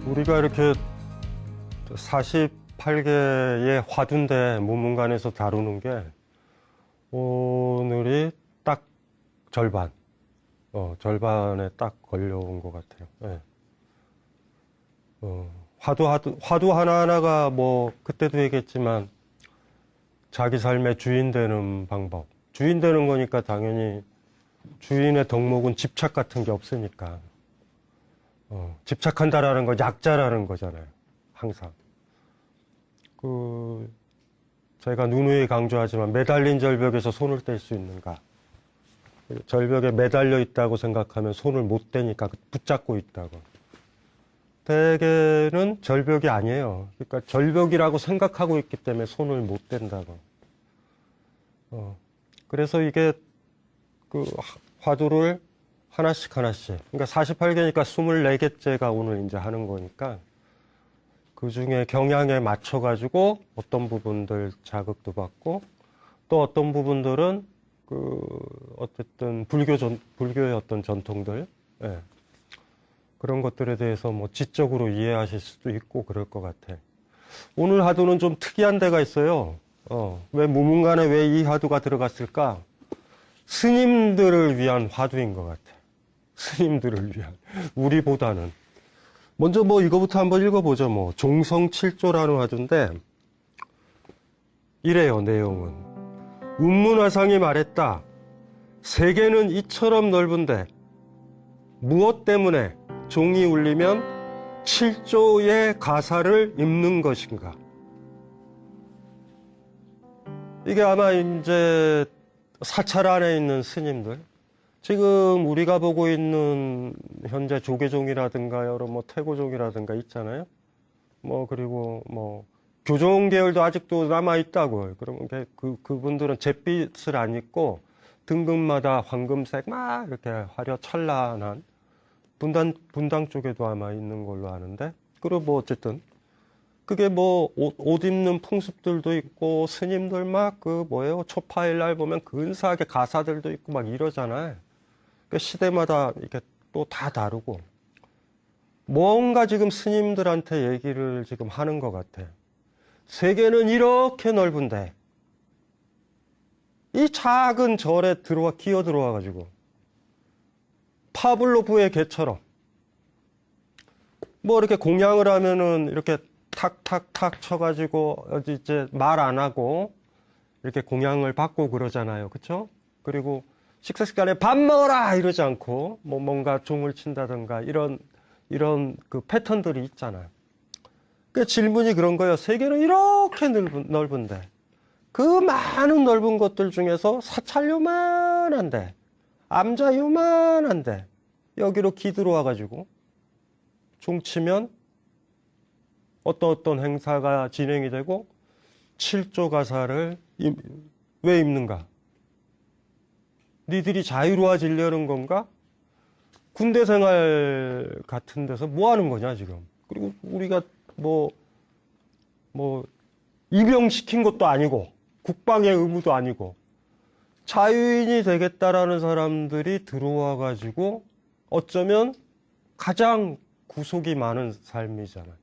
우리가 이렇게 48개의 화두인데 문문관에서 다루는 게 오늘이 딱 절반, 절반에 딱 걸려온 것 같아요. 네. 화두 하나하나가 뭐 그때도 얘기했지만 자기 삶의 주인 되는 방법. 주인 되는 거니까 당연히 주인의 덕목은 집착 같은 게 없으니까. 집착한다라는 건 약자라는 거잖아요. 항상. 제가 누누이 강조하지만 매달린 절벽에서 손을 뗄 수 있는가. 절벽에 매달려 있다고 생각하면 손을 못 떼니까 붙잡고 있다고. 대개는 절벽이 아니에요. 그러니까 절벽이라고 생각하고 있기 때문에 손을 못 댄다고. 그래서 이게 화두를 하나씩. 그러니까 48개니까 24개째가 오늘 이제 하는 거니까 그 중에 경향에 맞춰가지고 어떤 부분들 자극도 받고 또 어떤 부분들은 어쨌든 불교의 어떤 전통들, 예. 그런 것들에 대해서 뭐 지적으로 이해하실 수도 있고 그럴 것 같아. 오늘 화두는 좀 특이한 데가 있어요. 왜 무문관에 왜 이 화두가 들어갔을까? 스님들을 위한 화두인 것 같아. 스님들을 위한. 우리보다는. 먼저 뭐 이거부터 한번 읽어보죠. 뭐 종성칠조라는 화두인데 이래요. 내용은. 운문화상이 말했다. 세계는 이처럼 넓은데 무엇 때문에 종이 울리면 7조의 가사를 입는 것인가? 이게 아마 이제 사찰 안에 있는 스님들, 지금 우리가 보고 있는 현재 조계종이라든가 여러 뭐 태고종이라든가 있잖아요. 그리고 교종 계열도 아직도 남아 있다고요. 그러면 그분들은 잿빛을 안 입고 등급마다 황금색 막 이렇게 화려 찬란한 분당 쪽에도 아마 있는 걸로 아는데, 그리고 뭐 어쨌든 그게 옷 입는 풍습들도 있고 스님들 막 초파일 날 보면 근사하게 가사들도 있고 막 이러잖아요. 그 시대마다 이렇게 또 다 다르고 뭔가 지금 스님들한테 얘기를 지금 하는 것 같아. 세계는 이렇게 넓은데 이 작은 절에 기어 들어와 가지고 파블로프의 개처럼 이렇게 공양을 하면은 이렇게 탁탁탁 쳐가지고 이제 말 안 하고 이렇게 공양을 받고 그러잖아요. 그쵸? 그리고 식사 시간에 밥 먹어라! 이러지 않고 뭔가 종을 친다든가 이런 그 패턴들이 있잖아요. 그 질문이 그런 거예요. 세계는 이렇게 넓은데 그 많은 넓은 것들 중에서 사찰 요만한데 암자 요만한데 여기로 기 들어와가지고 종치면 어떤 행사가 진행이 되고 7조 가사를 왜 입는가? 니들이 자유로워지려는 건가? 군대 생활 같은 데서 뭐 하는 거냐 지금? 그리고 우리가 입영시킨 것도 아니고 국방의 의무도 아니고 자유인이 되겠다라는 사람들이 들어와 가지고 어쩌면 가장 구속이 많은 삶이잖아요.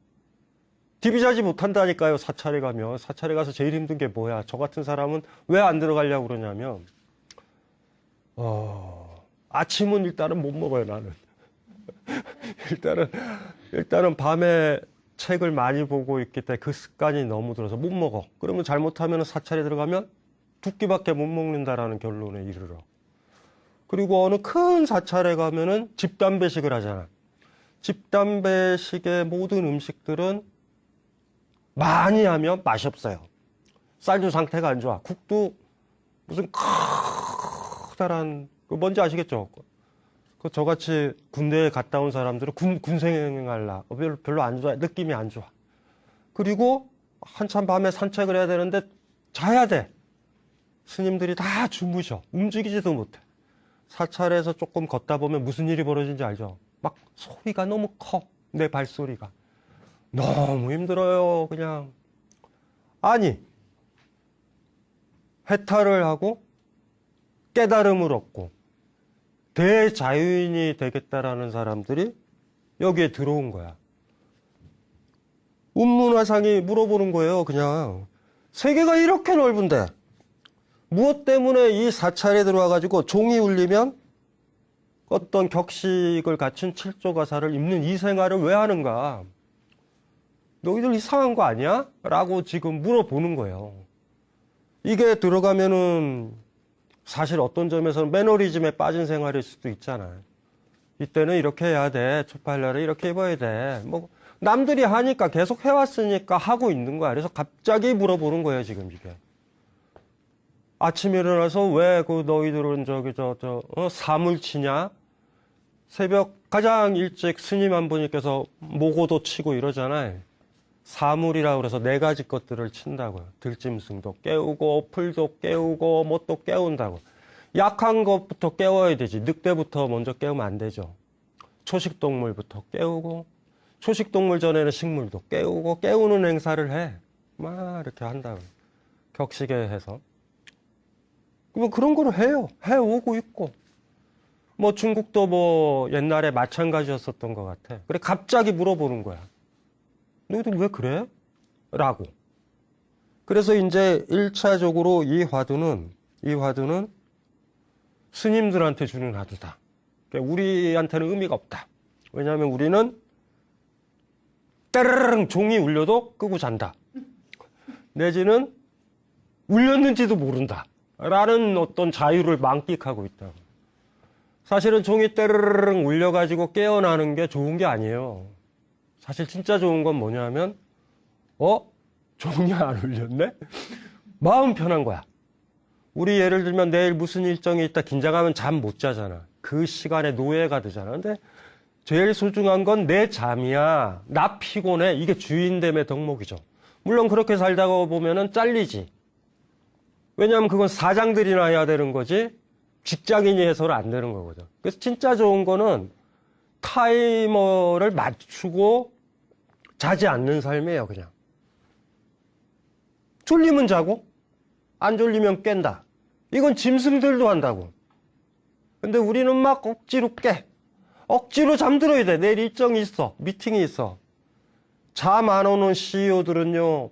디비자지 못한다니까요. 사찰에 가면. 사찰에 가서 제일 힘든 게 뭐야? 저 같은 사람은 왜 안 들어가려고 그러냐면 아침은 일단은 못 먹어요. 나는. 일단은 밤에 책을 많이 보고 있기 때문에 그 습관이 너무 들어서 못 먹어. 그러면 잘못하면 사찰에 들어가면 2끼밖에 못 먹는다라는 결론에 이르러. 그리고 어느 큰 사찰에 가면은 집단배식을 하잖아. 집단배식의 모든 음식들은 많이 하면 맛이 없어요. 쌀도 상태가 안 좋아. 국도 무슨 커다란, 뭔지 아시겠죠? 저같이 군대에 갔다 온 사람들은 군생활라 별로 안 좋아. 느낌이 안 좋아. 그리고 한참 밤에 산책을 해야 되는데 자야 돼. 스님들이 다 주무셔. 움직이지도 못해. 사찰에서 조금 걷다 보면 무슨 일이 벌어진지 알죠? 막 소리가 너무 커. 내 발소리가. 너무 힘들어요. 그냥. 아니, 해탈을 하고 깨달음을 얻고 대자유인이 되겠다라는 사람들이 여기에 들어온 거야. 운문화상이 물어보는 거예요. 그냥 세계가 이렇게 넓은데 무엇 때문에 이 사찰에 들어와가지고 종이 울리면 어떤 격식을 갖춘 칠조가사를 입는 이 생활을 왜 하는가? 너희들 이상한 거 아니야? 라고 지금 물어보는 거예요. 이게 들어가면은 사실 어떤 점에서는 매너리즘에 빠진 생활일 수도 있잖아요. 이때는 이렇게 해야 돼. 초팔라를 이렇게 입어야 돼. 뭐 남들이 하니까 계속 해왔으니까 하고 있는 거야. 그래서 갑자기 물어보는 거예요, 지금 이게. 아침에 일어나서 왜 그 너희들은 사물 치냐? 새벽 가장 일찍 스님 한 분께서 모고도 치고 이러잖아요. 사물이라고 그래서 4가지 것들을 친다고요. 들짐승도 깨우고 풀도 깨우고 뭣도 깨운다고. 약한 것부터 깨워야 되지. 늑대부터 먼저 깨우면 안 되죠. 초식동물부터 깨우고 초식동물 전에는 식물도 깨우고 깨우는 행사를 해. 막 이렇게 한다고. 격식에 해서. 뭐 그런 거를 해요. 해오고 있고. 뭐 중국도 뭐 옛날에 마찬가지였었던 것 같아. 그래 갑자기 물어보는 거야. 너희들 왜 그래? 라고. 그래서 이제 1차적으로 이 화두는 스님들한테 주는 화두다. 그러니까 우리한테는 의미가 없다. 왜냐하면 우리는 따르릉 종이 울려도 끄고 잔다. 내지는 울렸는지도 모른다. 라는 어떤 자유를 만끽하고 있다. 사실은 종이 따르릉 울려가지고 깨어나는 게 좋은 게 아니에요. 사실 진짜 좋은 건 뭐냐면 종이 안 울렸네? 마음 편한 거야. 우리 예를 들면 내일 무슨 일정이 있다 긴장하면 잠 못 자잖아. 그 시간에 노예가 되잖아. 근데 제일 소중한 건 내 잠이야. 나 피곤해. 이게 주인됨의 덕목이죠. 물론 그렇게 살다가 보면은 잘리지. 왜냐하면 그건 사장들이나 해야 되는 거지 직장인이 해서는 안 되는 거거든. 그래서 진짜 좋은 거는 타이머를 맞추고 자지 않는 삶이에요, 그냥. 졸리면 자고, 안 졸리면 깬다. 이건 짐승들도 한다고. 근데 우리는 막 억지로 깨. 억지로 잠들어야 돼. 내일 일정이 있어. 미팅이 있어. 잠 안 오는 CEO들은요,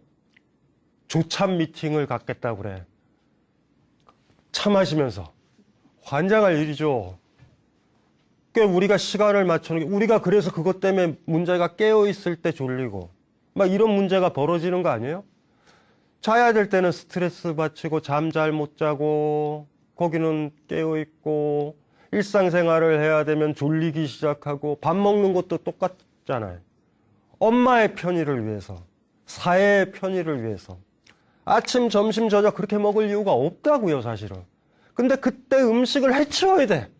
조참 미팅을 갖겠다고 그래. 차 마시면서. 환장할 일이죠. 꽤 우리가 시간을 맞추는 게, 우리가 그래서 그것 때문에 문제가 깨어있을 때 졸리고, 막 이런 문제가 벌어지는 거 아니에요? 자야 될 때는 스트레스 받치고, 잠 잘 못 자고, 거기는 깨어있고, 일상생활을 해야 되면 졸리기 시작하고, 밥 먹는 것도 똑같잖아요. 엄마의 편의를 위해서, 사회의 편의를 위해서. 아침, 점심, 저녁 그렇게 먹을 이유가 없다고요, 사실은. 근데 그때 음식을 해치워야 돼.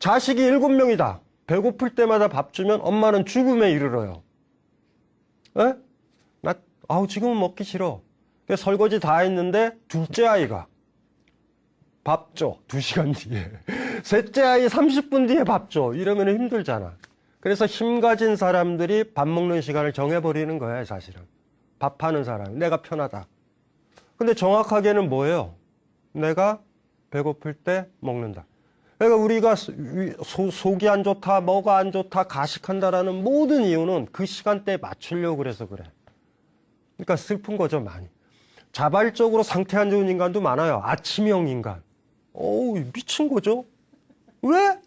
자식이 7명이다. 배고플 때마다 밥 주면 엄마는 죽음에 이르러요. 에? 지금은 먹기 싫어. 설거지 다 했는데 둘째 아이가 밥 줘. 2시간 뒤에. 셋째 아이 30분 뒤에 밥 줘. 이러면 힘들잖아. 그래서 힘 가진 사람들이 밥 먹는 시간을 정해버리는 거야, 사실은. 밥하는 사람. 내가 편하다. 근데 정확하게는 뭐예요? 내가 배고플 때 먹는다. 그러니까 우리가 속이 안 좋다, 뭐가 안 좋다, 가식한다라는 모든 이유는 그 시간대에 맞추려고 그래서 그래. 그러니까 슬픈 거죠, 많이. 자발적으로 상태 안 좋은 인간도 많아요. 아침형 인간. 미친 거죠? 왜?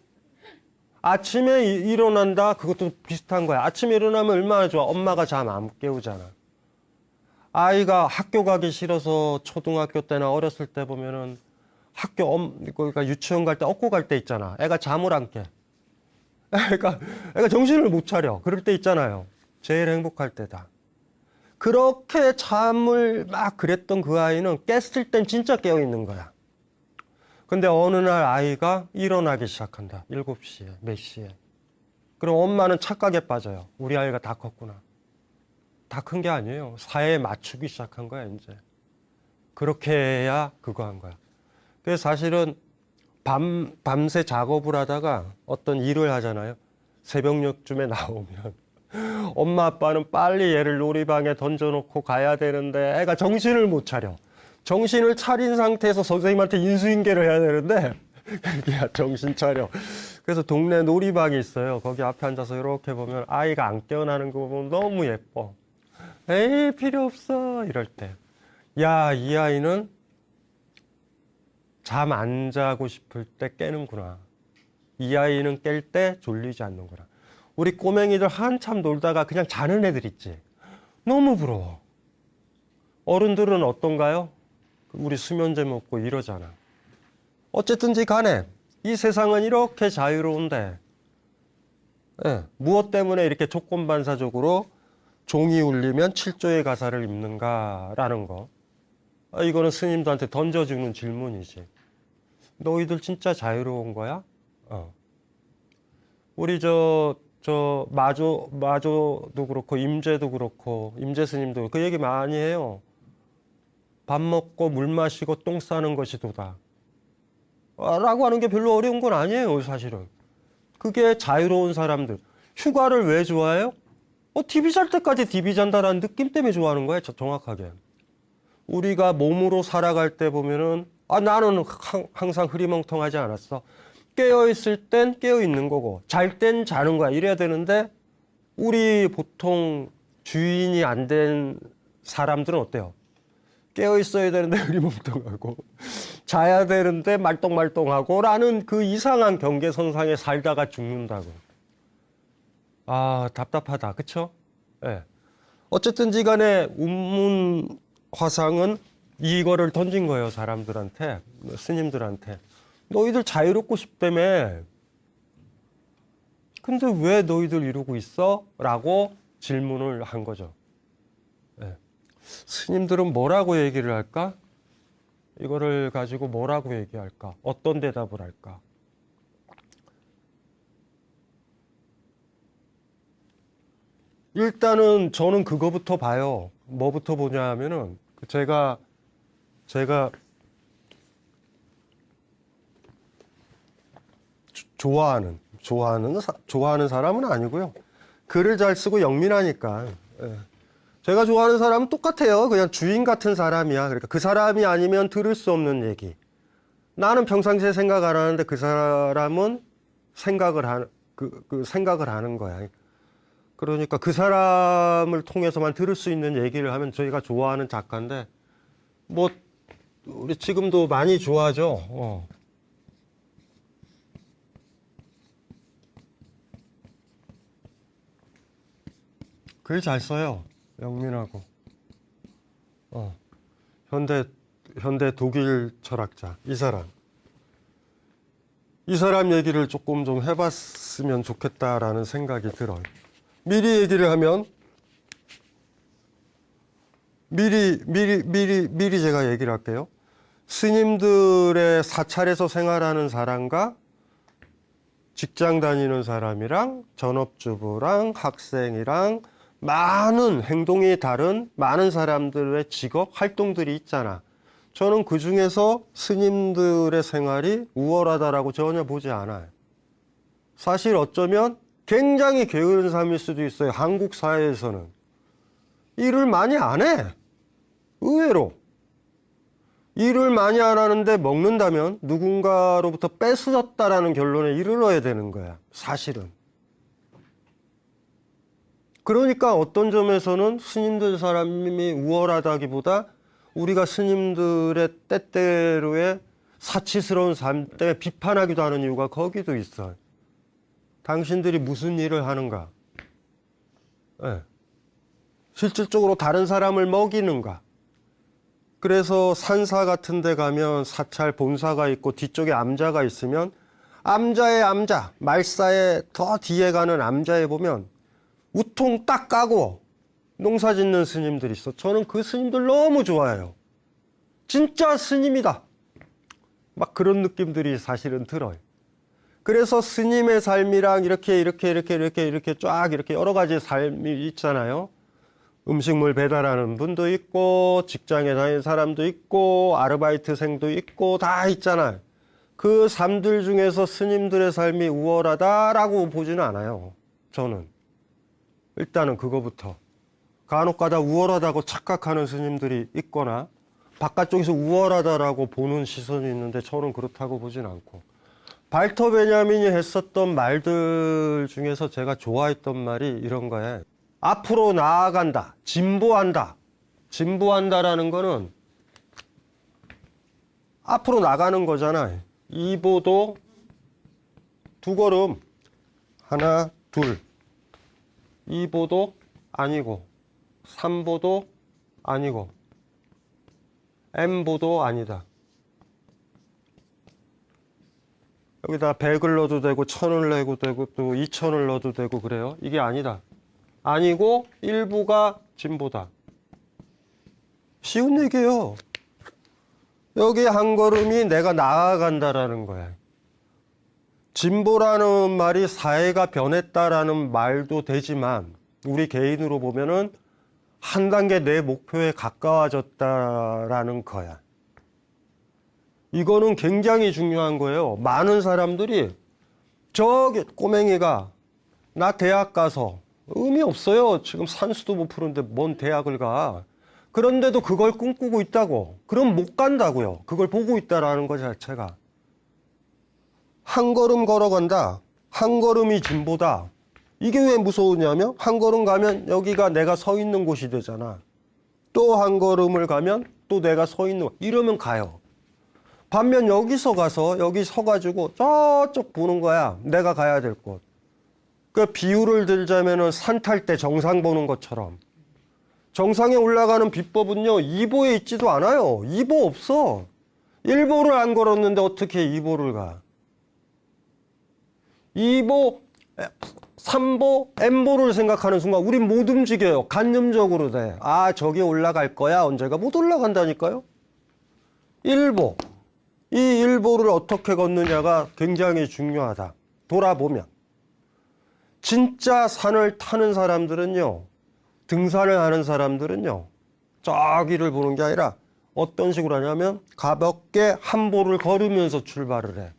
아침에 일어난다? 그것도 비슷한 거야. 아침에 일어나면 얼마나 좋아. 엄마가 잠 안 깨우잖아. 아이가 학교 가기 싫어서 초등학교 때나 어렸을 때 보면은 그러니까 유치원 갈 때 업고 갈 때 있잖아. 애가 잠을 안 깨. 애가 정신을 못 차려. 그럴 때 있잖아요. 제일 행복할 때다. 그렇게 잠을 막 그랬던 그 아이는 깼을 땐 진짜 깨어 있는 거야. 근데 어느 날 아이가 일어나기 시작한다. 7시에, 몇 시에. 그럼 엄마는 착각에 빠져요. 우리 아이가 다 컸구나. 다 큰 게 아니에요. 사회에 맞추기 시작한 거야, 이제. 그렇게 해야 그거 한 거야. 그래서 사실은 밤새 작업을 하다가 어떤 일을 하잖아요. 새벽녘쯤에 나오면 엄마 아빠는 빨리 얘를 놀이방에 던져놓고 가야 되는데 애가 정신을 못 차려. 정신을 차린 상태에서 선생님한테 인수인계를 해야 되는데 야 정신 차려. 그래서 동네 놀이방이 있어요. 거기 앞에 앉아서 이렇게 보면 아이가 안 깨어나는 거 보면 너무 예뻐. 에이, 필요 없어. 이럴 때. 야, 이 아이는 잠 안 자고 싶을 때 깨는구나. 이 아이는 깰 때 졸리지 않는구나. 우리 꼬맹이들 한참 놀다가 그냥 자는 애들 있지. 너무 부러워. 어른들은 어떤가요? 우리 수면제 먹고 이러잖아. 어쨌든지 간에 이 세상은 이렇게 자유로운데, 예, 무엇 때문에 이렇게 조건반사적으로 종이 울리면 7조의 가사를 입는가라는 거. 이거는 스님들한테 던져주는 질문이지. 너희들 진짜 자유로운 거야? 우리 마조도 그렇고, 임재도 그렇고, 임재 스님도 그 얘기 많이 해요. 밥 먹고 물 마시고 똥 싸는 것이 도다. 라고 하는 게 별로 어려운 건 아니에요, 사실은. 그게 자유로운 사람들. 휴가를 왜 좋아해요? TV 잘 때까지 TV 잔다라는 느낌 때문에 좋아하는 거예요, 정확하게. 우리가 몸으로 살아갈 때 보면은, 나는 항상 흐리멍텅하지 않았어. 깨어있을 땐 깨어있는 거고, 잘 땐 자는 거야. 이래야 되는데, 우리 보통 주인이 안 된 사람들은 어때요? 깨어있어야 되는데 흐리멍텅하고, 자야 되는데 말똥말똥하고, 라는 그 이상한 경계선상에 살다가 죽는다고. 답답하다. 그쵸? 예. 어쨌든지 간에 운문화상은 이거를 던진 거예요, 사람들한테, 스님들한테. 너희들 자유롭고 싶다며. 근데 왜 너희들 이러고 있어? 라고 질문을 한 거죠. 예. 스님들은 뭐라고 얘기를 할까? 이거를 가지고 뭐라고 얘기할까? 어떤 대답을 할까? 일단은 저는 그거부터 봐요. 뭐부터 보냐 하면은, 제가 좋아하는 사람은 아니고요. 글을 잘 쓰고 영민하니까. 예. 제가 좋아하는 사람은 똑같아요. 그냥 주인 같은 사람이야. 그러니까 그 사람이 아니면 들을 수 없는 얘기. 나는 평상시에 생각 안 하는데 그 사람은 생각을 하는 거야. 그러니까 그 사람을 통해서만 들을 수 있는 얘기를 하면 저희가 좋아하는 작가인데, 우리 지금도 많이 좋아하죠. 글 잘 써요. 영민하고. 현대 독일 철학자. 이 사람 얘기를 조금 좀 해봤으면 좋겠다라는 생각이 들어요. 미리 얘기를 하면, 미리 제가 얘기를 할게요. 스님들의 사찰에서 생활하는 사람과 직장 다니는 사람이랑 전업주부랑 학생이랑 많은 행동이 다른 많은 사람들의 직업, 활동들이 있잖아. 저는 그 중에서 스님들의 생활이 우월하다라고 전혀 보지 않아요. 사실 어쩌면 굉장히 게으른 삶일 수도 있어요. 한국 사회에서는. 일을 많이 안 해. 의외로. 일을 많이 안 하는데 먹는다면 누군가로부터 뺏어졌다라는 결론에 이르러야 되는 거야. 사실은. 그러니까 어떤 점에서는 스님들 사람이 우월하다기보다 우리가 스님들의 때때로의 사치스러운 삶 때문에 비판하기도 하는 이유가 거기도 있어요. 당신들이 무슨 일을 하는가? 네. 실질적으로 다른 사람을 먹이는가? 그래서 산사 같은 데 가면 사찰 본사가 있고 뒤쪽에 암자가 있으면 암자의 암자, 말사의 더 뒤에 가는 암자에 보면 우통 딱 까고 농사 짓는 스님들이 있어. 저는 그 스님들 너무 좋아해요. 진짜 스님이다. 막 그런 느낌들이 사실은 들어요. 그래서 스님의 삶이랑 이렇게 쫙 이렇게 여러 가지 삶이 있잖아요. 음식물 배달하는 분도 있고, 직장에 다니는 사람도 있고, 아르바이트생도 있고, 다 있잖아요. 그 삶들 중에서 스님들의 삶이 우월하다라고 보지는 않아요. 저는. 일단은 그거부터. 간혹가다 우월하다고 착각하는 스님들이 있거나, 바깥쪽에서 우월하다라고 보는 시선이 있는데, 저는 그렇다고 보진 않고. 발터 베냐민이 했었던 말들 중에서 제가 좋아했던 말이 이런 거예요. 앞으로 나아간다, 진보한다. 진보한다라는 거는 앞으로 나가는 거잖아요. 2보도 2걸음, 하나, 둘. 2보도 아니고, 3보도 아니고, M보도 아니다. 여기다 100을 넣어도 되고 1000을 넣어도 되고 또 2000을 넣어도 되고 그래요. 이게 아니다. 아니고 1보가 진보다. 쉬운 얘기예요. 여기 한 걸음이 내가 나아간다라는 거야. 진보라는 말이 사회가 변했다라는 말도 되지만 우리 개인으로 보면은 한 단계 내 목표에 가까워졌다라는 거야. 이거는 굉장히 중요한 거예요. 많은 사람들이 저기 꼬맹이가 나 대학 가서 의미 없어요. 지금 산수도 못 푸는데 뭔 대학을 가. 그런데도 그걸 꿈꾸고 있다고. 그럼 못 간다고요. 그걸 보고 있다라는 것 자체가. 한 걸음 걸어간다. 한 걸음이 진보다. 이게 왜 무서우냐면 한 걸음 가면 여기가 내가 서 있는 곳이 되잖아. 또 한 걸음을 가면 또 내가 서 있는 곳. 이러면 가요. 반면 여기서 가서 여기 서가지고 저쪽 보는 거야. 내가 가야 될 곳. 그 비유를 들자면은 산 탈 때 정상 보는 것처럼. 정상에 올라가는 비법은요. 2보에 있지도 않아요. 2보 없어. 1보를 안 걸었는데 어떻게 2보를 가. 2보, 3보, M보를 생각하는 순간 우린 못 움직여요. 간념적으로 돼. 아, 저기 올라갈 거야. 언제가 못 올라간다니까요. 1보. 이 1보를 어떻게 걷느냐가 굉장히 중요하다. 돌아보면. 진짜 산을 타는 사람들은요. 등산을 하는 사람들은요. 저기를 보는 게 아니라 어떤 식으로 하냐면 가볍게 한 보를 걸으면서 출발을 해.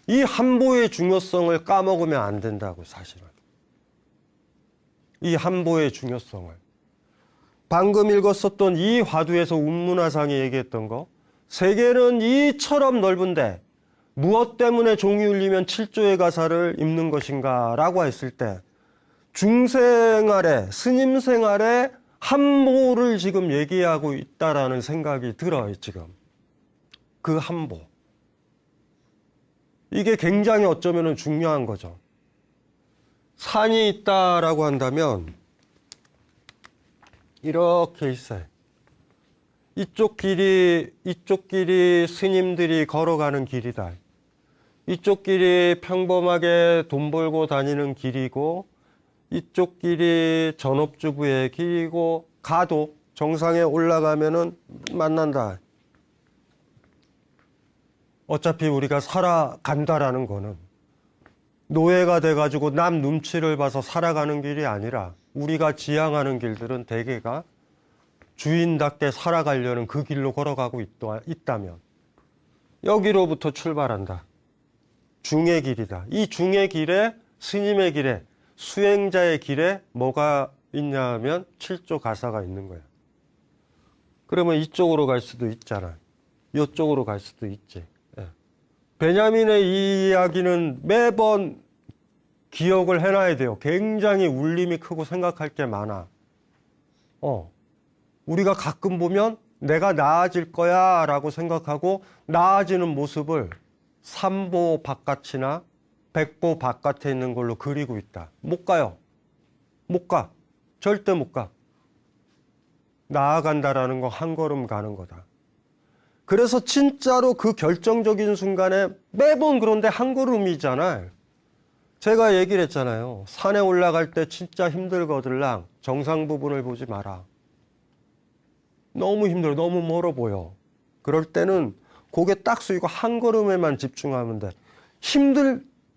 이 한 보의 중요성을 까먹으면 안 된다고 사실은. 이 한 보의 중요성을. 방금 읽었었던 이 화두에서 운문화상이 얘기했던 거. 세계는 이처럼 넓은데 무엇 때문에 종이 울리면 7조의 가사를 입는 것인가 라고 했을 때 중생활에 스님 생활에 한보를 지금 얘기하고 있다라는 생각이 들어요. 지금 그 한보 이게 굉장히 어쩌면 중요한 거죠. 산이 있다라고 한다면 이렇게 있어요. 이쪽 길이 스님들이 걸어가는 길이다. 이쪽 길이 평범하게 돈 벌고 다니는 길이고 이쪽 길이 전업주부의 길이고 가도 정상에 올라가면은 만난다. 어차피 우리가 살아간다라는 거는 노예가 돼가지고 남 눈치를 봐서 살아가는 길이 아니라 우리가 지향하는 길들은 대개가 주인답게 살아가려는 그 길로 걸어가고 있다면 여기로부터 출발한다. 중의 길이다. 이 중의 길에 스님의 길에 수행자의 길에 뭐가 있냐 하면 7조 가사가 있는 거야. 그러면 이쪽으로 갈 수도 있잖아. 이쪽으로 갈 수도 있지. 예. 베냐민의 이 이야기는 매번 기억을 해놔야 돼요. 굉장히 울림이 크고 생각할 게 많아. 우리가 가끔 보면 내가 나아질 거야 라고 생각하고 나아지는 모습을 3보 바깥이나 100보 바깥에 있는 걸로 그리고 있다. 못 가요. 못 가. 절대 못 가. 나아간다라는 거 한 걸음 가는 거다. 그래서 진짜로 그 결정적인 순간에 매번 그런데 한 걸음이잖아요. 제가 얘기를 했잖아요. 산에 올라갈 때 진짜 힘들거들랑 정상 부분을 보지 마라. 너무 힘들어. 너무 멀어 보여. 그럴 때는 고개 딱 숙이고 한 걸음에만 집중하면 돼.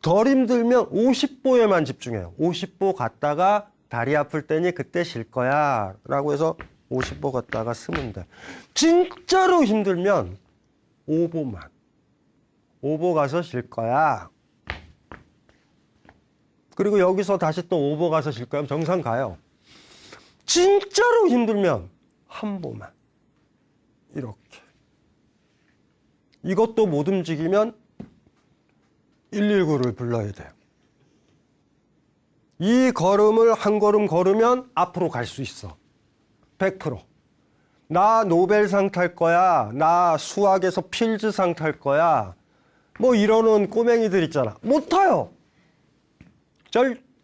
덜 힘들면 50보에만 집중해요. 50보 갔다가 다리 아플 때니 그때 쉴 거야 라고 해서 50보 갔다가 쓰면 돼. 진짜로 힘들면 5보만. 5보 가서 쉴 거야. 그리고 여기서 다시 또 5보 가서 쉴 거야. 정상 가요. 진짜로 힘들면 한 보만. 이렇게. 이것도 못 움직이면 119를 불러야 돼요. 이 걸음을 한 걸음 걸으면 앞으로 갈 수 있어. 100%. 나 노벨상 탈 거야. 나 수학에서 필즈상 탈 거야. 뭐 이러는 꼬맹이들 있잖아. 못 타요.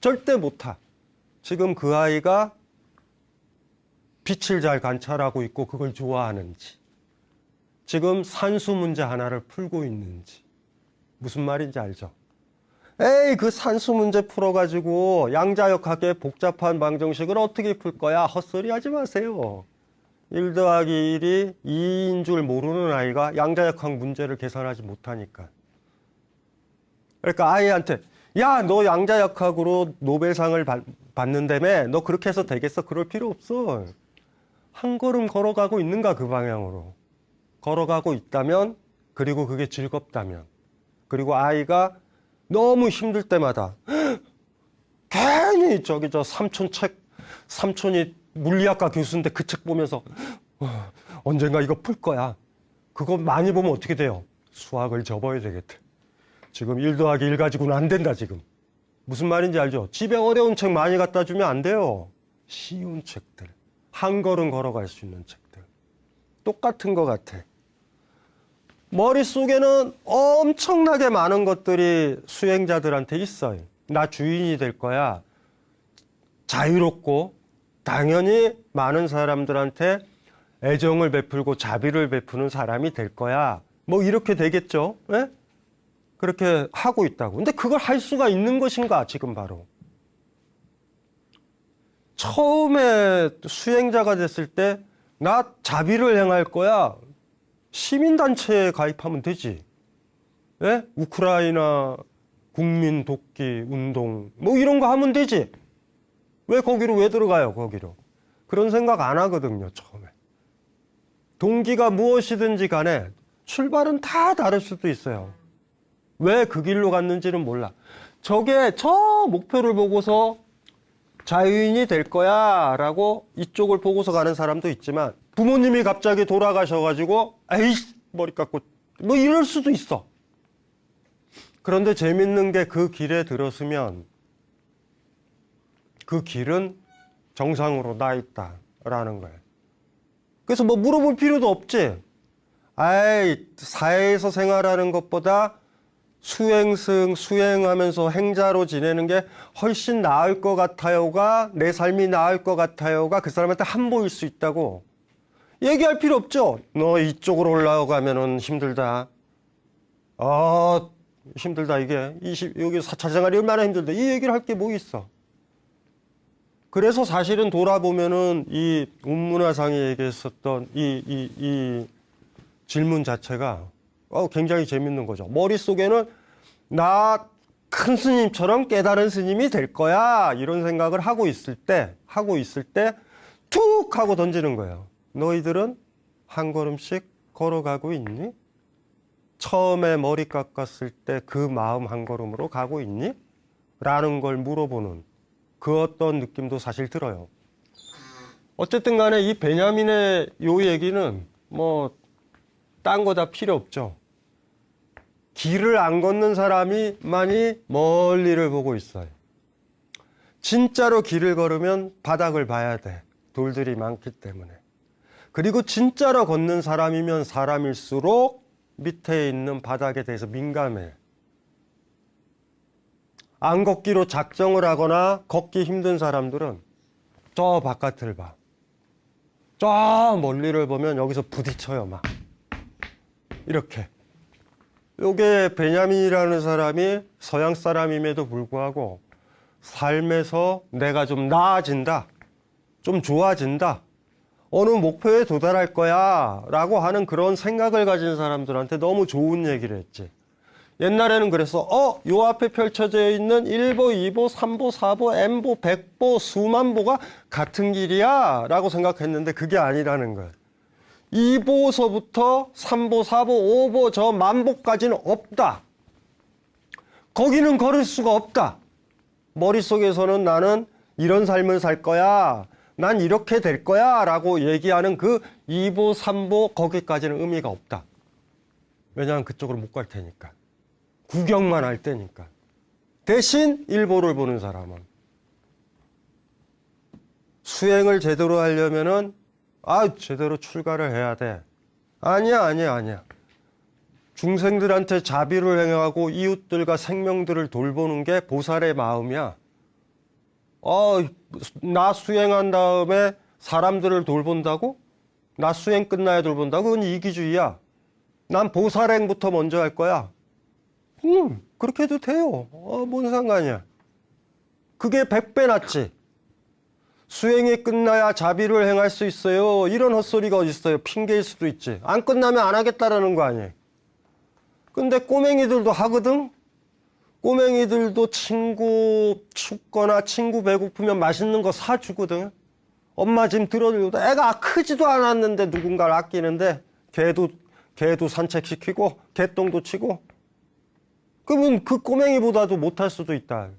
절대 못 타. 지금 그 아이가 빛을 잘 관찰하고 있고 그걸 좋아하는지, 지금 산수 문제 하나를 풀고 있는지, 무슨 말인지 알죠? 에이, 그 산수 문제 풀어가지고 양자역학의 복잡한 방정식을 어떻게 풀 거야? 헛소리 하지 마세요. 1 더하기 1이 2인 줄 모르는 아이가 양자역학 문제를 계산하지 못하니까. 그러니까 아이한테, 야, 너 양자역학으로 노벨상을 받는다며? 너 그렇게 해서 되겠어? 그럴 필요 없어. 한 걸음 걸어가고 있는가, 그 방향으로. 걸어가고 있다면, 그리고 그게 즐겁다면, 그리고 아이가 너무 힘들 때마다 괜히 저 삼촌이 물리학과 교수인데 그 책 보면서 언젠가 이거 풀 거야. 그거 많이 보면 어떻게 돼요? 수학을 접어야 되겠대. 지금 1 더하기 1 가지고는 안 된다, 지금. 무슨 말인지 알죠? 집에 어려운 책 많이 갖다 주면 안 돼요. 쉬운 책들. 한 걸음 걸어갈 수 있는 책들. 똑같은 것 같아. 머릿속에는 엄청나게 많은 것들이 수행자들한테 있어요. 나 주인이 될 거야. 자유롭고 당연히 많은 사람들한테 애정을 베풀고 자비를 베푸는 사람이 될 거야. 뭐 이렇게 되겠죠. 네? 그렇게 하고 있다고. 근데 그걸 할 수가 있는 것인가, 지금 바로. 처음에 수행자가 됐을 때 나 자비를 행할 거야. 시민단체에 가입하면 되지. 예? 우크라이나 국민 돕기 운동 뭐 이런 거 하면 되지. 왜 거기로 왜 들어가요, 거기로. 그런 생각 안 하거든요, 처음에. 동기가 무엇이든지 간에 출발은 다 다를 수도 있어요. 왜 그 길로 갔는지는 몰라. 저 목표를 보고서 자유인이 될 거야 라고 이쪽을 보고서 가는 사람도 있지만, 부모님이 갑자기 돌아가셔가지고 에이씨 머리 깎고 뭐 이럴 수도 있어. 그런데 재밌는 게 그 길에 들었으면 그 길은 정상으로 나 있다라는 거예요. 그래서 뭐 물어볼 필요도 없지. 아이, 사회에서 생활하는 것보다 수행하면서 행자로 지내는 게 훨씬 나을 것 같아요가, 내 삶이 나을 것 같아요가 그 사람한테 함보일 수 있다고 얘기할 필요 없죠. 너 이쪽으로 올라가면은 힘들다. 힘들다, 이게. 여기 사찰 생활이 얼마나 힘들다. 이 얘기를 할 게 뭐 있어. 그래서 사실은 돌아보면은 이 운문화상이 얘기했었던 이 질문 자체가 굉장히 재밌는 거죠. 머릿속에는 나 큰 스님처럼 깨달은 스님이 될 거야. 이런 생각을 하고 있을 때 툭 하고 던지는 거예요. 너희들은 한 걸음씩 걸어가고 있니? 처음에 머리 깎았을 때 그 마음 한 걸음으로 가고 있니? 라는 걸 물어보는 그 어떤 느낌도 사실 들어요. 어쨌든 간에 이 베냐민의 요 얘기는 뭐 딴 거 다 필요 없죠. 길을 안 걷는 사람이 많이 멀리를 보고 있어요. 진짜로 길을 걸으면 바닥을 봐야 돼. 돌들이 많기 때문에. 그리고 진짜로 걷는 사람이면 사람일수록 밑에 있는 바닥에 대해서 민감해. 안 걷기로 작정을 하거나 걷기 힘든 사람들은 저 바깥을 봐. 저 멀리를 보면 여기서 부딪혀요, 막. 이렇게. 요게 베냐민이라는 사람이 서양 사람임에도 불구하고 삶에서 내가 좀 나아진다, 좀 좋아진다, 어느 목표에 도달할 거야 라고 하는 그런 생각을 가진 사람들한테 너무 좋은 얘기를 했지. 옛날에는 그래서 요 앞에 펼쳐져 있는 1보, 2보, 3보, 4보, N보, 100보, 수만 보가 같은 길이야 라고 생각했는데 그게 아니라는 거야. 2보서부터 3보, 4보, 5보, 저 만보까지는 없다. 거기는 걸을 수가 없다. 머릿속에서는 나는 이런 삶을 살 거야, 난 이렇게 될 거야 라고 얘기하는 그 2보, 3보 거기까지는 의미가 없다. 왜냐하면 그쪽으로 못 갈 테니까. 구경만 할 때니까. 대신 일보를 보는 사람은 수행을 제대로 하려면은 제대로 출가를 해야 돼. 아니야. 중생들한테 자비를 행하고 이웃들과 생명들을 돌보는 게 보살의 마음이야. 나 수행한 다음에 사람들을 돌본다고? 나 수행 끝나야 돌본다고? 그건 이기주의야. 난 보살행부터 먼저 할 거야. 그렇게 해도 돼요. 뭔 상관이야. 그게 100배 낫지. 수행이 끝나야 자비를 행할 수 있어요. 이런 헛소리가 어디 있어요. 핑계일 수도 있지. 안 끝나면 안 하겠다라는 거 아니에요. 근데 꼬맹이들도 하거든. 꼬맹이들도 친구 춥거나 친구 배고프면 맛있는 거 사주거든. 엄마 지금 들어들고 애가 크지도 않았는데 누군가를 아끼는데 개도 산책시키고 개똥도 치고, 그러면 그 꼬맹이보다도 못할 수도 있다.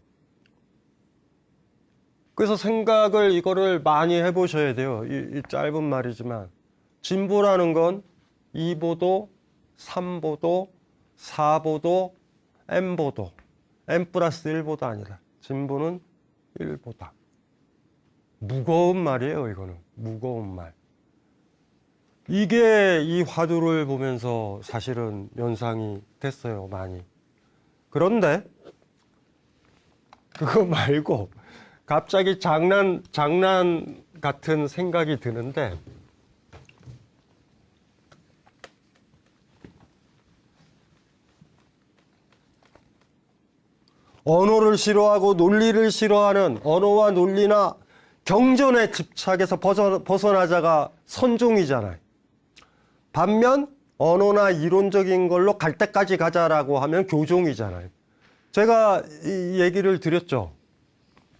그래서 생각을 이거를 많이 해보셔야 돼요. 이 짧은 말이지만 진보라는 건 2보도, 3보도, 4보도, M보도, M 플러스 1보도 아니다. 진보는 1보다. 무거운 말이에요. 이거는 무거운 말. 이게 이 화두를 보면서 사실은 연상이 됐어요. 많이. 그런데 그거 말고 갑자기 장난 같은 생각이 드는데, 언어를 싫어하고 논리를 싫어하는 언어와 논리나 경전에 집착해서 벗어나자가 선종이잖아요. 반면 언어나 이론적인 걸로 갈 때까지 가자라고 하면 교종이잖아요. 제가 이 얘기를 드렸죠.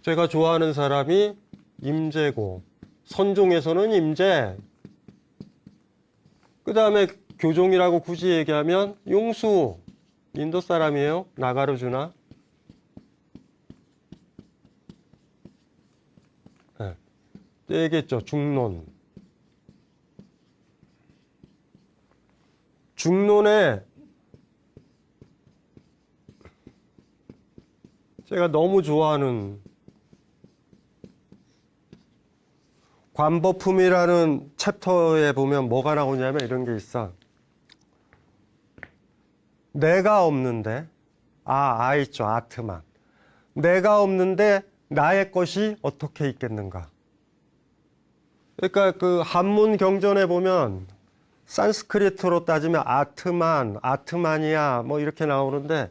제가 좋아하는 사람이 임재고, 선종에서는 임재, 그 다음에 교종이라고 굳이 얘기하면 용수, 인도 사람이에요. 나가르주나. 네. 얘기했죠. 중론. 중론에 제가 너무 좋아하는 관법품이라는 챕터에 보면 뭐가 나오냐면 이런 게 있어. 내가 없는데, 있죠. 아트만. 내가 없는데 나의 것이 어떻게 있겠는가. 그러니까 그 한문 경전에 보면 산스크리트로 따지면 아트만이야 뭐 이렇게 나오는데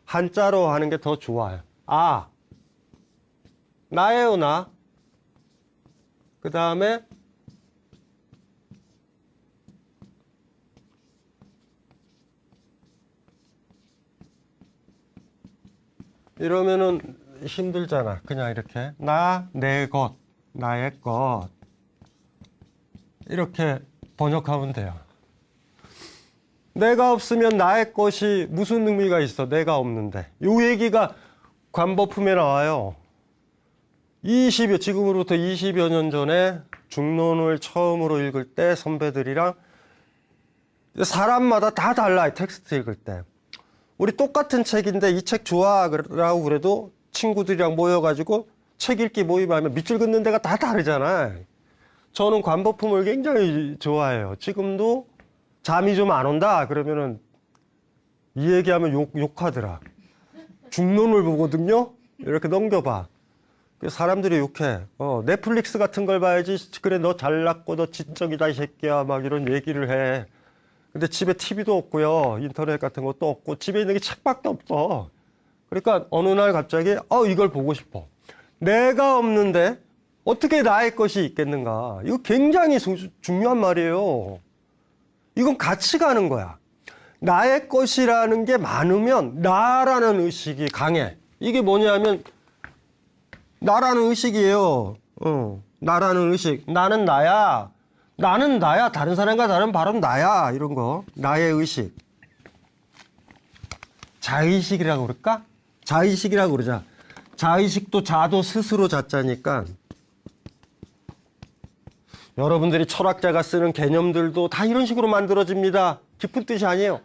한자로 하는 게 더 좋아요. 나예요, 나. 그 다음에 이러면은 힘들잖아. 그냥 이렇게 나, 내 것, 나의 것 이렇게 번역하면 돼요. 내가 없으면 나의 것이 무슨 의미가 있어? 내가 없는데. 요 얘기가 관법품에 나와요. 지금으로부터 20여 년 전에 중론을 처음으로 읽을 때 선배들이랑, 사람마다 다 달라요. 텍스트 읽을 때. 우리 똑같은 책인데 이 책 좋아라고 그래도 친구들이랑 모여가지고 책 읽기 모임하면 밑줄 긋는 데가 다 다르잖아요. 저는 관법품을 굉장히 좋아해요. 지금도 잠이 좀 안 온다 그러면은 이 얘기하면 욕하더라. 중론을 보거든요. 이렇게 넘겨봐. 사람들이 욕해. 넷플릭스 같은 걸 봐야지. 그래, 너 잘났고 너 지적이다 이 새끼야 막 이런 얘기를 해. 근데 집에 TV도 없고요. 인터넷 같은 것도 없고 집에 있는 게 책밖에 없어. 그러니까 어느 날 갑자기 이걸 보고 싶어. 내가 없는데 어떻게 나의 것이 있겠는가. 이거 굉장히 중요한 말이에요. 이건 같이 가는 거야. 나의 것이라는 게 많으면 나라는 의식이 강해. 이게 뭐냐면 나라는 의식이에요. 나라는 의식. 나는 나야. 나는 나야. 다른 사람과 다른 바로 나야. 이런 거. 나의 의식. 자의식이라고 그럴까? 자의식이라고 그러자. 자의식도 자도 스스로 자자니까 여러분들이 철학자가 쓰는 개념들도 다 이런 식으로 만들어집니다. 깊은 뜻이 아니에요.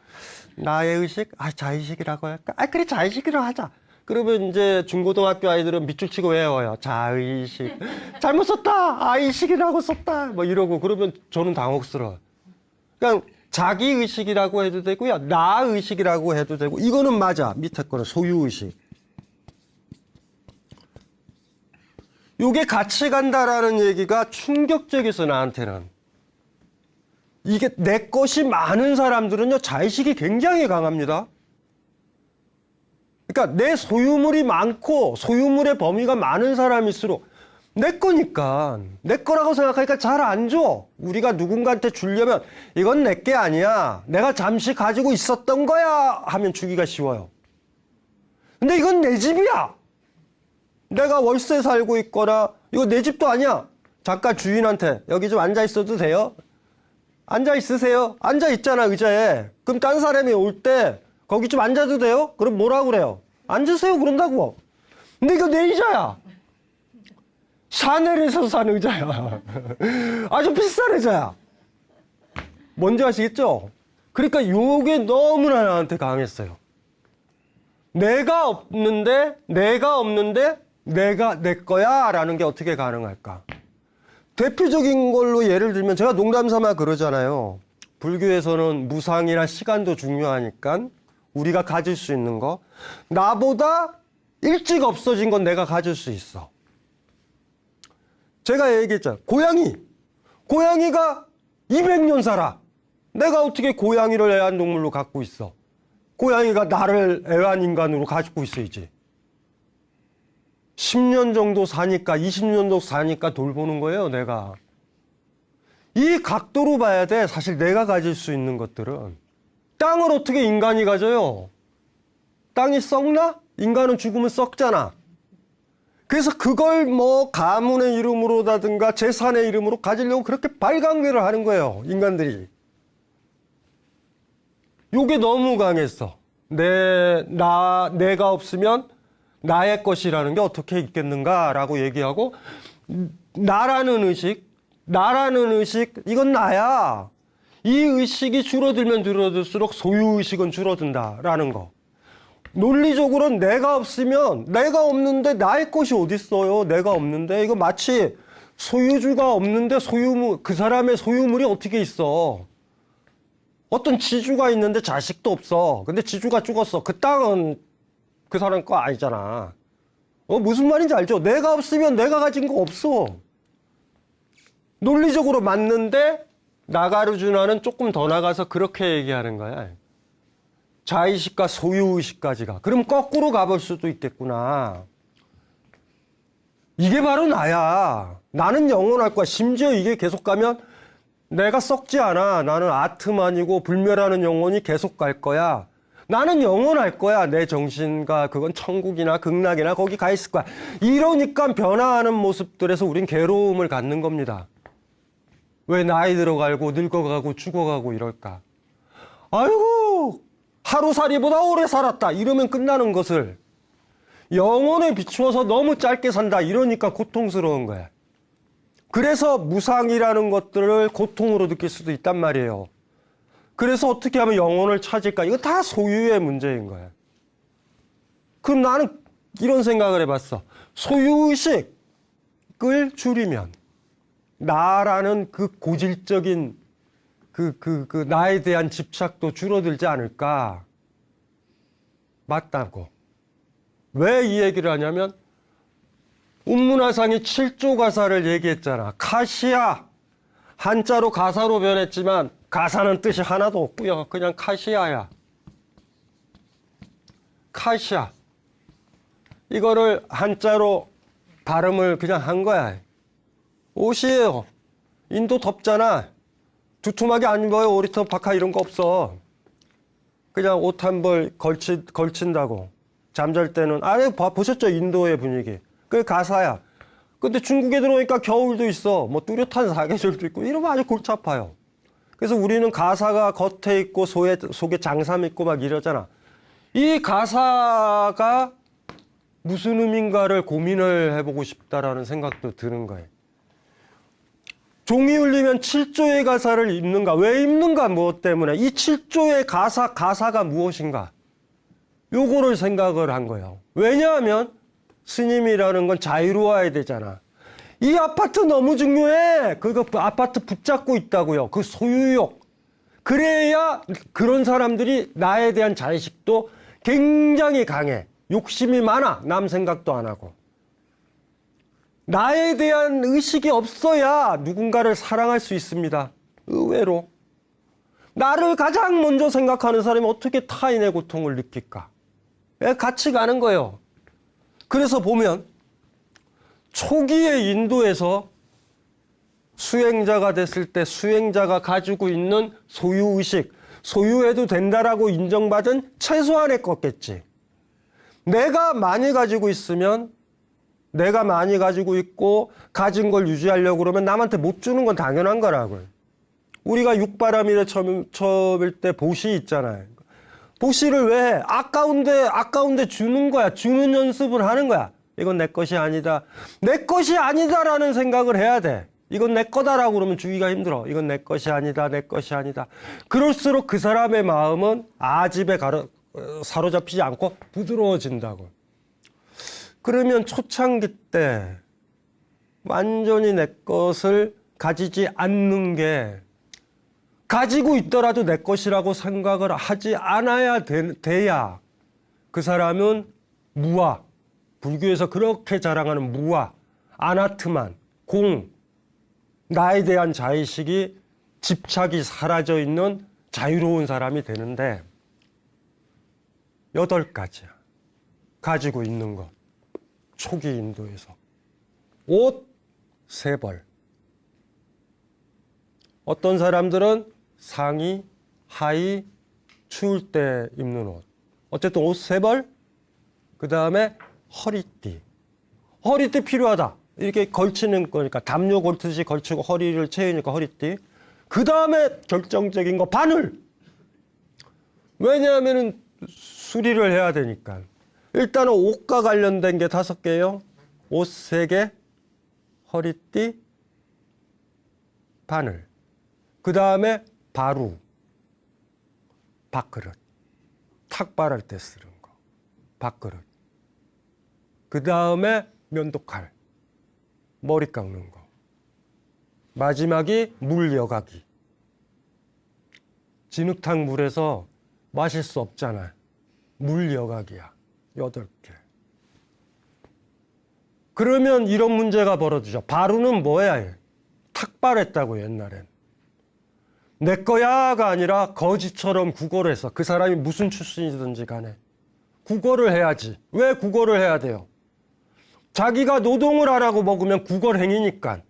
나의 의식? 자의식이라고 할까? 그래, 자의식이라고 하자. 그러면 이제 중고등학교 아이들은 밑줄 치고 외워요. 자의식. 잘못 썼다. 아의식이라고 썼다. 뭐 이러고 그러면 저는 당혹스러워요. 그냥 자기의식이라고 해도 되고요. 나의식이라고 해도 되고 이거는 맞아. 밑에 거는 소유의식. 요게 같이 간다라는 얘기가 충격적이었어, 나한테는. 이게 내 것이 많은 사람들은요, 자의식이 굉장히 강합니다. 그러니까 내 소유물이 많고 소유물의 범위가 많은 사람일수록 내 거니까, 내 거라고 생각하니까 잘 안 줘. 우리가 누군가한테 주려면 이건 내 게 아니야. 내가 잠시 가지고 있었던 거야 하면 주기가 쉬워요. 근데 이건 내 집이야. 내가 월세 살고 있거나 이거 내 집도 아니야. 잠깐 주인한테 여기 좀 앉아 있어도 돼요? 앉아 있으세요? 앉아 있잖아, 의자에. 그럼 딴 사람이 올 때 거기 좀 앉아도 돼요? 그럼 뭐라고 그래요? 앉으세요 그런다고. 근데 이거 내 의자야. 샤넬에서 산 의자야. 아주 비싼 의자야. 뭔지 아시겠죠? 그러니까 요게 너무나 나한테 강했어요. 내가 없는데 내가 내 거야 라는 게 어떻게 가능할까? 대표적인 걸로 예를 들면 제가 농담삼아 그러잖아요. 불교에서는 무상이나 시간도 중요하니까 우리가 가질 수 있는 거, 나보다 일찍 없어진 건 내가 가질 수 있어. 제가 얘기했잖아요. 고양이가 200년 살아. 내가 어떻게 고양이를 애완동물로 갖고 있어? 고양이가 나를 애완인간으로 가지고 있어야지. 10년 정도 사니까, 20년 정도 사니까 돌보는 거예요, 내가. 이 각도로 봐야 돼, 사실 내가 가질 수 있는 것들은. 땅을 어떻게 인간이 가져요? 땅이 썩나? 인간은 죽으면 썩잖아. 그래서 그걸 뭐 가문의 이름으로라든가 재산의 이름으로 가지려고 그렇게 발광대를 하는 거예요, 인간들이. 요게 너무 강했어. 내가 없으면 나의 것이라는 게 어떻게 있겠는가라고 얘기하고, 나라는 의식, 이건 나야. 이 의식이 줄어들면 줄어들수록 소유의식은 줄어든다라는 거. 논리적으로는 내가 없으면, 내가 없는데 나의 것이 어딨어요? 내가 없는데. 이거 마치 소유주가 없는데 그 사람의 소유물이 어떻게 있어? 어떤 지주가 있는데 자식도 없어. 근데 지주가 죽었어. 그 땅은 그 사람 거 아니잖아. 무슨 말인지 알죠? 내가 없으면 내가 가진 거 없어. 논리적으로 맞는데 나가르주나는 조금 더 나가서 그렇게 얘기하는 거야. 자의식과 소유의식까지가. 그럼 거꾸로 가볼 수도 있겠구나. 이게 바로 나야. 나는 영원할 거야. 심지어 이게 계속 가면 내가 썩지 않아. 나는 아트만이고 불멸하는 영혼이 계속 갈 거야. 나는 영원할 거야. 내 정신과 그건 천국이나 극락이나 거기 가 있을 거야. 이러니까 변화하는 모습들에서 우린 괴로움을 갖는 겁니다. 왜 나이 들어가고 늙어가고 죽어가고 이럴까? 아이고, 하루살이보다 오래 살았다. 이러면 끝나는 것을 영혼에 비추어서 너무 짧게 산다. 이러니까 고통스러운 거야. 그래서 무상이라는 것들을 고통으로 느낄 수도 있단 말이에요. 그래서 어떻게 하면 영혼을 찾을까? 이거 다 소유의 문제인 거야. 그럼 나는 이런 생각을 해봤어. 소유의식을 줄이면 나라는 그 고질적인 나에 대한 집착도 줄어들지 않을까? 맞다고. 왜 이 얘기를 하냐면 운문화상이 7조 가사를 얘기했잖아. 카시야. 한자로 가사로 변했지만 가사는 뜻이 하나도 없고요. 그냥 카시야야. 카시야. 이거를 한자로 발음을 그냥 한 거야. 옷이에요. 인도 덥잖아. 두툼하게 안 입어요. 오리터 파카 이런 거 없어. 그냥 옷 한 벌 걸친다고. 잠잘 때는 보셨죠? 인도의 분위기. 그게 가사야. 근데 중국에 들어오니까 겨울도 있어. 뭐 뚜렷한 사계절도 있고 이러면 아주 골치 아파요. 그래서 우리는 가사가 겉에 있고 속에 장삼 있고 막 이러잖아. 이 가사가 무슨 의미인가를 고민을 해보고 싶다라는 생각도 드는 거예요. 종이 울리면 7조의 가사를 입는가? 왜 입는가? 무엇 때문에? 이 7조의 가사가 무엇인가? 요거를 생각을 한 거예요. 왜냐하면 스님이라는 건 자유로워야 되잖아. 이 아파트 너무 중요해. 그거 아파트 붙잡고 있다고요. 그 소유욕. 그래야 그런 사람들이 나에 대한 자의식도 굉장히 강해. 욕심이 많아. 남 생각도 안 하고. 나에 대한 의식이 없어야 누군가를 사랑할 수 있습니다. 의외로. 나를 가장 먼저 생각하는 사람이 어떻게 타인의 고통을 느낄까? 같이 가는 거예요. 그래서 보면 초기의 인도에서 수행자가 됐을 때 수행자가 가지고 있는 소유의식, 소유해도 된다라고 인정받은 최소한의 거겠지. 내가 많이 가지고 있으면 내가 많이 가지고 있고 가진 걸 유지하려고 그러면 남한테 못 주는 건 당연한 거라고요. 우리가 육바람일에 처음일 때 보시 있잖아요. 보시를 왜 해? 아까운데 주는 거야. 주는 연습을 하는 거야. 이건 내 것이 아니다. 내 것이 아니다라는 생각을 해야 돼. 이건 내 거다라고 그러면 주기가 힘들어. 이건 내 것이 아니다. 내 것이 아니다. 그럴수록 그 사람의 마음은 아집에 사로잡히지 않고 부드러워진다고. 그러면 초창기 때 완전히 내 것을 가지지 않는 게 가지고 있더라도 내 것이라고 생각을 하지 않아야 돼야 그 사람은 무아, 불교에서 그렇게 자랑하는 무아, 아나트만, 공, 나에 대한 자의식이 집착이 사라져 있는 자유로운 사람이 되는데 8가지야. 가지고 있는 것. 초기 인도에서. 옷 3벌. 어떤 사람들은 상의, 하의, 추울 때 입는 옷. 어쨌든 옷 3벌. 그 다음에 허리띠. 허리띠 필요하다. 이렇게 걸치는 거니까 담요 걸듯이 걸치고 허리를 채우니까 허리띠. 그 다음에 결정적인 거 바늘. 왜냐하면 수리를 해야 되니까. 일단은 옷과 관련된 게 5개예요. 옷 3개, 허리띠, 바늘. 그 다음에 바루, 밥그릇. 탁발할 때 쓰는 거. 밥그릇. 그 다음에 면도칼. 머리 깎는 거. 마지막이 물 여가기. 진흙탕 물에서 마실 수 없잖아. 물 여가기야. 8개. 그러면 이런 문제가 벌어지죠. 바루는 뭐야? 탁발했다고 옛날엔. 내 거야가 아니라 거지처럼 구걸을 해서 그 사람이 무슨 출신이든지 간에 구걸을 해야지. 왜 구걸을 해야 돼요? 자기가 노동을 하라고 먹으면 구걸행위니까.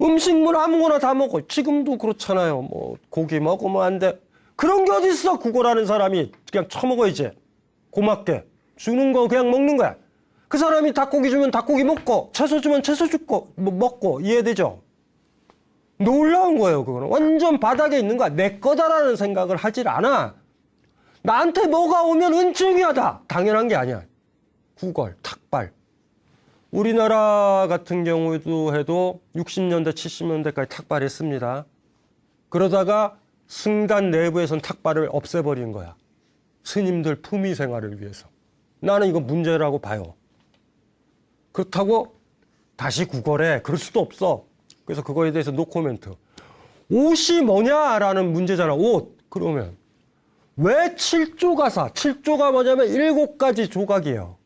음식물 아무거나 다 먹어. 지금도 그렇잖아요. 뭐 고기 먹으면 안 돼. 그런 게 어딨어. 구걸하는 사람이 그냥 처먹어야지. 고맙게. 주는 거 그냥 먹는 거야. 그 사람이 닭고기 주면 닭고기 먹고 채소 주면 채소 먹고 이해되죠? 놀라운 거예요. 그거는 완전 바닥에 있는 거야. 내 거다라는 생각을 하질 않아. 나한테 뭐가 오면 은총이하다. 당연한 게 아니야. 구걸, 탁발. 우리나라 같은 경우도 해도 60년대, 70년대까지 탁발했습니다. 그러다가 승단 내부에선 탁발을 없애버린 거야. 스님들 품위 생활을 위해서. 나는 이거 문제라고 봐요. 그렇다고 다시 구걸해. 그럴 수도 없어. 그래서 그거에 대해서 노코멘트. 옷이 뭐냐라는 문제잖아. 옷. 그러면 왜 7조 가사? 7조가 뭐냐면 7가지 조각이에요.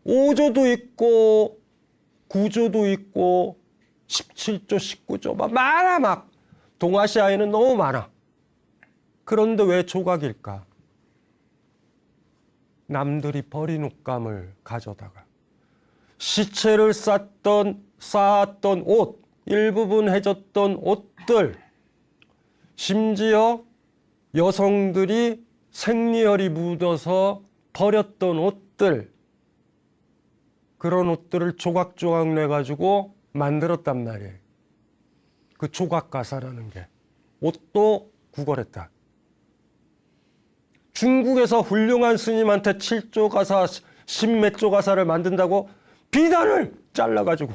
5조도 있고 9조도 있고 17조, 19조 막 많아 막. 동아시아에는 너무 많아. 그런데 왜 조각일까? 남들이 버린 옷감을 가져다가 시체를 쌓았던 옷, 일부분 해졌던 옷들, 심지어 여성들이 생리혈이 묻어서 버렸던 옷들, 그런 옷들을 조각조각 내가지고 만들었단 말이에요. 그 조각가사라는 게. 옷도 구걸했다. 중국에서 훌륭한 스님한테 7조 가사, 10몇 조 가사를 만든다고 비단을 잘라가지고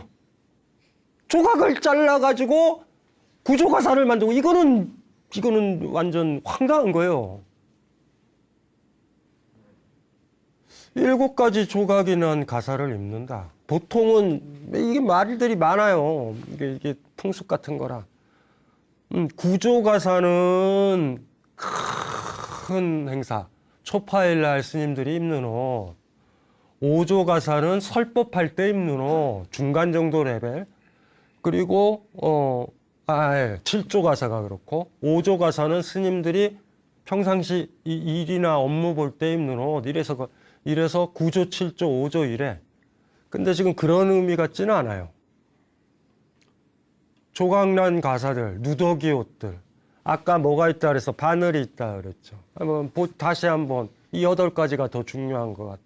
조각을 잘라가지고 구조가사를 만들고 이거는 완전 황당한 거예요. 7가지 조각이 난 가사를 입는다. 보통은 이게 말들이 많아요. 이게 풍습 같은 거라. 구조가사는 큰 행사, 초파일날 스님들이 입는 옷. 5조가사는 설법할 때 입는 옷, 중간 정도 레벨. 그리고 7조가사가 그렇고 5조가사는 스님들이 평상시 일이나 업무 볼 때 입는 옷. 이래서 9조, 7조, 5조 이래. 근데 지금 그런 의미 같지는 않아요. 조각난 가사들, 누더기 옷들. 아까 뭐가 있다 그래서 바늘이 있다 그랬죠. 다시 한번 이 8가지가 더 중요한 것 같아.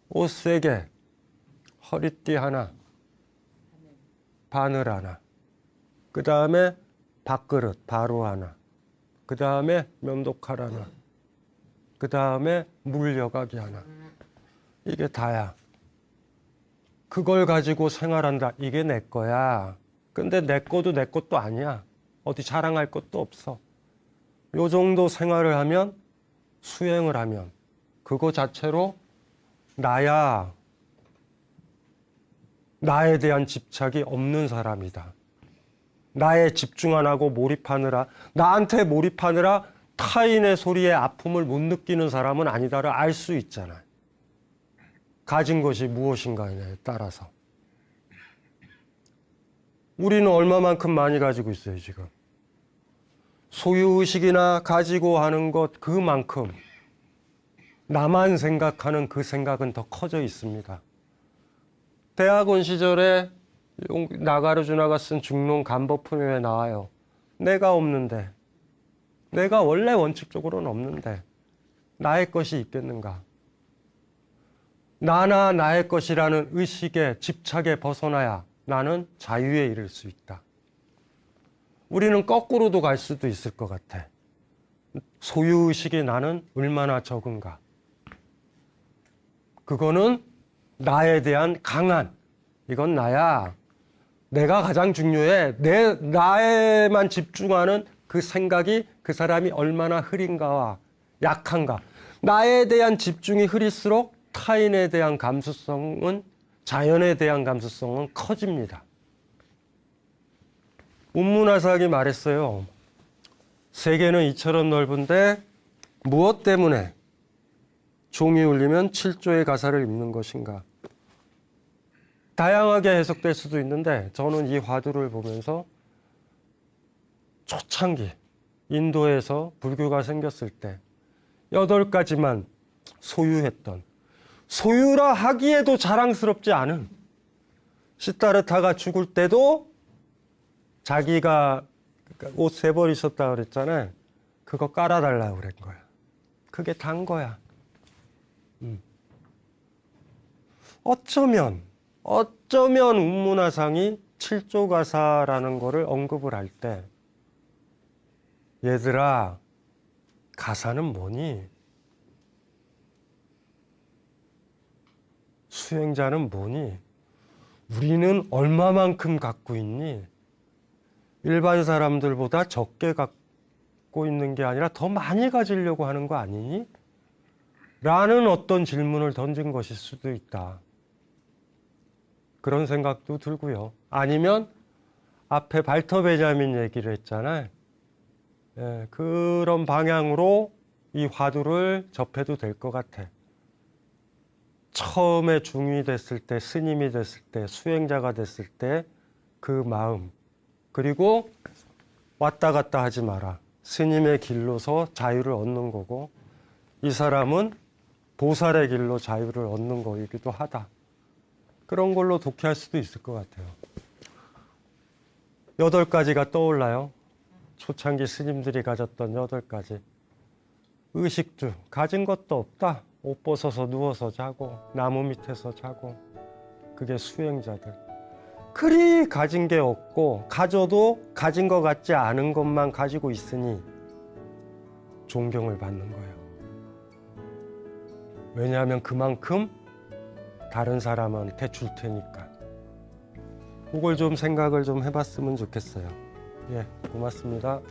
옷 3개, 허리띠 하나, 바늘 하나. 그 다음에 밥그릇, 바로 하나. 그 다음에 면도칼 하나. 그 다음에 물 여각이 하나. 이게 다야. 그걸 가지고 생활한다. 이게 내 거야. 근데 내 거도 내 것도 아니야. 어디 자랑할 것도 없어. 요 정도 생활을 하면, 수행을 하면 그거 자체로 나야. 나에 대한 집착이 없는 사람이다. 나에 집중 안 하고 몰입하느라, 나한테 몰입하느라 타인의 소리에 아픔을 못 느끼는 사람은 아니다를 알 수 있잖아요. 가진 것이 무엇인가에 따라서. 우리는 얼마만큼 많이 가지고 있어요, 지금. 소유의식이나 가지고 하는 것 그만큼 나만 생각하는 그 생각은 더 커져 있습니다. 대학원 시절에 나가르주나가 쓴 중론 간법품에 나와요. 내가 없는데, 내가 원래 원칙적으로는 없는데 나의 것이 있겠는가? 나나 나의 것이라는 의식에 집착에 벗어나야 나는 자유에 이를 수 있다. 우리는 거꾸로도 갈 수도 있을 것 같아. 소유의식이 나는 얼마나 적은가? 그거는 나에 대한 강한, 이건 나야. 내가 가장 중요해. 나에만 집중하는 그 생각이 그 사람이 얼마나 흐린가와 약한가. 나에 대한 집중이 흐릴수록 타인에 대한 감수성은, 자연에 대한 감수성은 커집니다. 운문화삭이 말했어요. 세계는 이처럼 넓은데 무엇 때문에 종이 울리면 7조의 가사를 읽는 것인가? 다양하게 해석될 수도 있는데 저는 이 화두를 보면서 초창기 인도에서 불교가 생겼을 때 8가지만 소유했던, 소유라 하기에도 자랑스럽지 않은, 시타르타가 죽을 때도 자기가 옷 3벌 있었다 그랬잖아요. 그거 깔아달라고 그런 거야. 그게 단 거야. 어쩌면 운문화상이 7조가사라는 거를 언급을 할 때, 얘들아, 가사는 뭐니? 수행자는 뭐니? 우리는 얼마만큼 갖고 있니? 일반 사람들보다 적게 갖고 있는 게 아니라 더 많이 가지려고 하는 거 아니니? 라는 어떤 질문을 던진 것일 수도 있다. 그런 생각도 들고요. 아니면 앞에 발터 베자민 얘기를 했잖아요. 그런 방향으로 이 화두를 접해도 될 것 같아. 처음에 중이 됐을 때, 스님이 됐을 때, 수행자가 됐을 때 그 마음, 그리고 왔다 갔다 하지 마라. 스님의 길로서 자유를 얻는 거고, 이 사람은 보살의 길로 자유를 얻는 거이기도 하다. 그런 걸로 독해할 수도 있을 것 같아요. 8가지가 떠올라요. 초창기 스님들이 가졌던 8가지. 의식주, 가진 것도 없다. 옷 벗어서 누워서 자고, 나무 밑에서 자고. 그게 수행자들. 그리 가진 게 없고, 가져도 가진 것 같지 않은 것만 가지고 있으니 존경을 받는 거예요. 왜냐하면 그만큼 다른 사람한테 줄 테니까. 그걸 좀 생각을 좀 해봤으면 좋겠어요. 예, 고맙습니다.